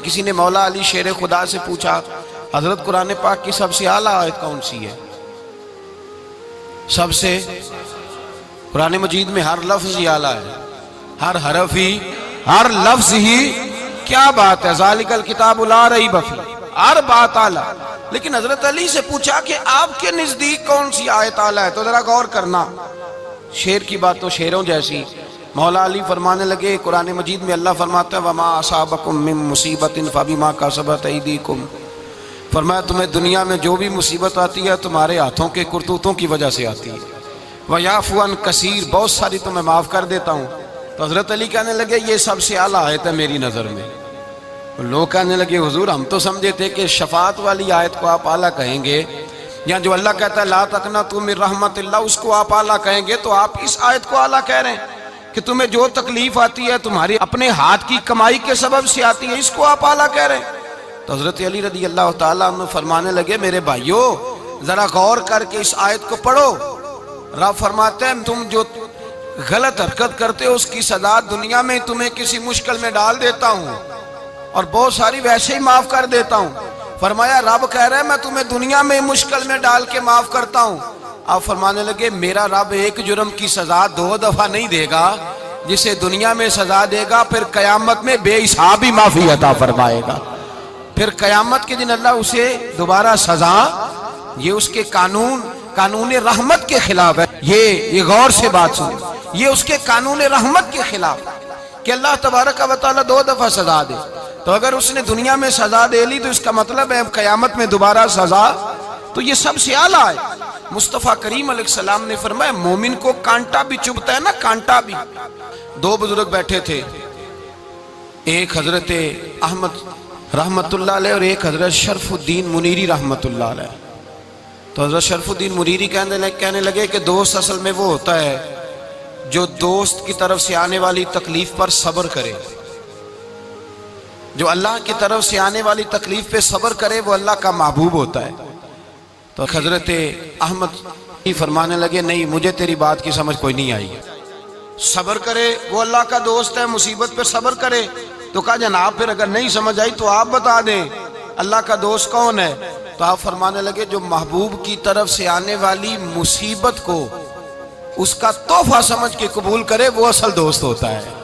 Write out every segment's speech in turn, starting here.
کسی نے مولا علی شیر خدا سے پوچھا حضرت قرآن پاک کی سب سے اعلیٰ آیت کون سی ہے؟ سب سے قرآن مجید میں ہر لفظ ہی اعلیٰ ہے، ہر حرف ہی، ہر لفظ ہی، کیا بات ہے، ذالک الکتاب لا ریب فیہ، ہر بات اعلیٰ۔ لیکن حضرت علی سے پوچھا کہ آپ کے نزدیک کون سی آیت اعلیٰ ہے، تو ذرا غور کرنا، شیر کی بات تو شیروں جیسی۔ مولا علی فرمانے لگے قرآن مجید میں اللہ فرماتا ہے وَمَا أَصَابَكُم مِّن مُّصِيبَةٍ فَبِمَا كَسَبَتْ أَيْدِيكُمْ، فرمایا تمہیں دنیا میں جو بھی مصیبت آتی ہے تمہارے ہاتھوں کے کرتوتوں کی وجہ سے آتی ہے، وَيَعْفُو عَن كَثِيرٍ، بہت ساری تمہیں معاف کر دیتا ہوں۔ تو حضرت علی کہنے لگے یہ سب سے اعلیٰ آیت ہے میری نظر میں۔ لوگ کہنے لگے حضور ہم تو سمجھے تھے کہ شفاعت والی آیت کو آپ اعلیٰ کہیں گے، یا جو اللہ کہتا ہے لا تقنطوا من رحمت اللہ اس کو آپ اعلیٰ کہیں گے، تو آپ اس آیت کو اعلیٰ کہہ رہے ہیں کہ تمہیں جو تکلیف آتی ہے تمہاری اپنے ہاتھ کی کمائی کے سبب سے آتی ہے، اس کو آپ اعلیٰ کہہ رہے ہیں۔ تو حضرت علی رضی اللہ تعالیٰ عنہ فرمانے لگے میرے بھائیو ذرا غور کر کے اس آیت کو پڑھو۔ رب فرماتے ہیں تم جو غلط حرکت کرتے ہو اس کی سزا دنیا میں تمہیں کسی مشکل میں ڈال دیتا ہوں اور بہت ساری ویسے ہی معاف کر دیتا ہوں۔ فرمایا رب کہہ رہے ہیں میں تمہیں دنیا میں مشکل میں ڈال کے معاف کرتا ہوں۔ آپ فرمانے لگے میرا رب ایک جرم کی سزا 2 دفعہ نہیں دے گا، جسے دنیا میں سزا دے گا پھر قیامت میں بے حساب ہی معافی عطا فرمائے گا۔ پھر قیامت کے دن اللہ اسے دوبارہ سزا، یہ اس کے قانون رحمت کے خلاف ہے، یہ غور سے بات سنیں، یہ اس کے قانون رحمت کے خلاف کہ اللہ تبارک و تعالیٰ 2 دفعہ سزا دے۔ تو اگر اس نے دنیا میں سزا دے لی تو اس کا مطلب ہے قیامت میں دوبارہ سزا، تو یہ سب سے اعلیٰ ہے۔ مصطفیٰ کریم علیہ السلام نے فرمایا مومن کو کانٹا بھی چبھتا ہے نا، کانٹا بھی۔ 2 بزرگ بیٹھے تھے، ایک حضرت احمد رحمت اللہ علیہ اور ایک حضرت شرف الدین منیری رحمت اللہ علیہ۔ تو حضرت شرف الدین منیری کہنے لگے کہ دوست اصل میں وہ ہوتا ہے جو دوست کی طرف سے آنے والی تکلیف پر صبر کرے، جو اللہ کی طرف سے آنے والی تکلیف پہ صبر کرے وہ اللہ کا محبوب ہوتا ہے۔ تو حضرت احمد فرمانے لگے نہیں مجھے تیری بات کی سمجھ کوئی نہیں آئی، صبر کرے وہ اللہ کا دوست ہے، مصیبت پہ صبر کرے۔ تو کہا جناب پھر اگر نہیں سمجھ آئی تو آپ بتا دیں اللہ کا دوست کون ہے؟ تو آپ فرمانے لگے جو محبوب کی طرف سے آنے والی مصیبت کو اس کا تحفہ سمجھ کے قبول کرے وہ اصل دوست ہوتا ہے۔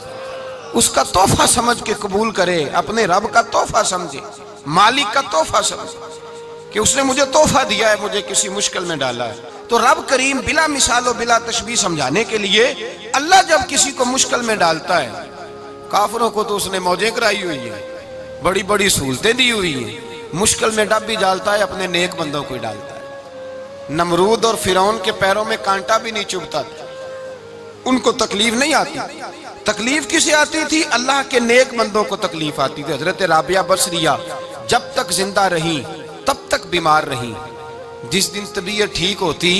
اس کا تحفہ سمجھ کے قبول کرے، اپنے رب کا تحفہ سمجھے، مالک کا تحفہ سمجھے کہ اس نے مجھے تحفہ دیا ہے، مجھے کسی مشکل میں ڈالا ہے۔ تو رب کریم بلا مثال و بلا تشبیہ سمجھانے کے لیے اللہ جب کسی کو مشکل میں ڈالتا ہے، کافروں کو تو اس نے موجیں کرائی ہوئی ہے، بڑی بڑی سہولتیں دی ہوئی ہیں، مشکل میں ڈب بھی ڈالتا ہے اپنے نیک بندوں کو ہی ڈالتا ہے۔ نمرود اور فرعون کے پیروں میں کانٹا بھی نہیں چبھتا تھا، ان کو تکلیف نہیں آتی۔ تکلیف کسے آتی تھی؟ اللہ کے نیک بندوں کو تکلیف آتی تھی۔ حضرت رابعہ بصریہ جب تک زندہ رہی تب تک بیمار رہی، جس دن طبیعت ٹھیک ہوتی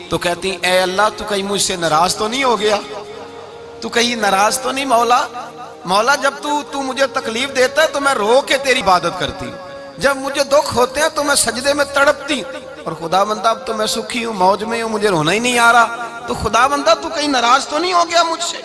تو کہتی اے اللہ تو کہیں مجھ سے ناراض تو نہیں ہو گیا، تو کہیں ناراض تو نہیں مولا جب تو مجھے تکلیف دیتا ہے تو میں رو کے تیری عبادت کرتی ہوں، جب مجھے دکھ ہوتے ہیں تو میں سجدے میں تڑپتی ہوں، اور خدا بندہ اب تو میں سکھی ہوں، موج میں ہوں، مجھے رونا ہی نہیں آ رہا، تو خدا بندہ تو کہیں ناراض تو نہیں ہو گیا مجھ سے؟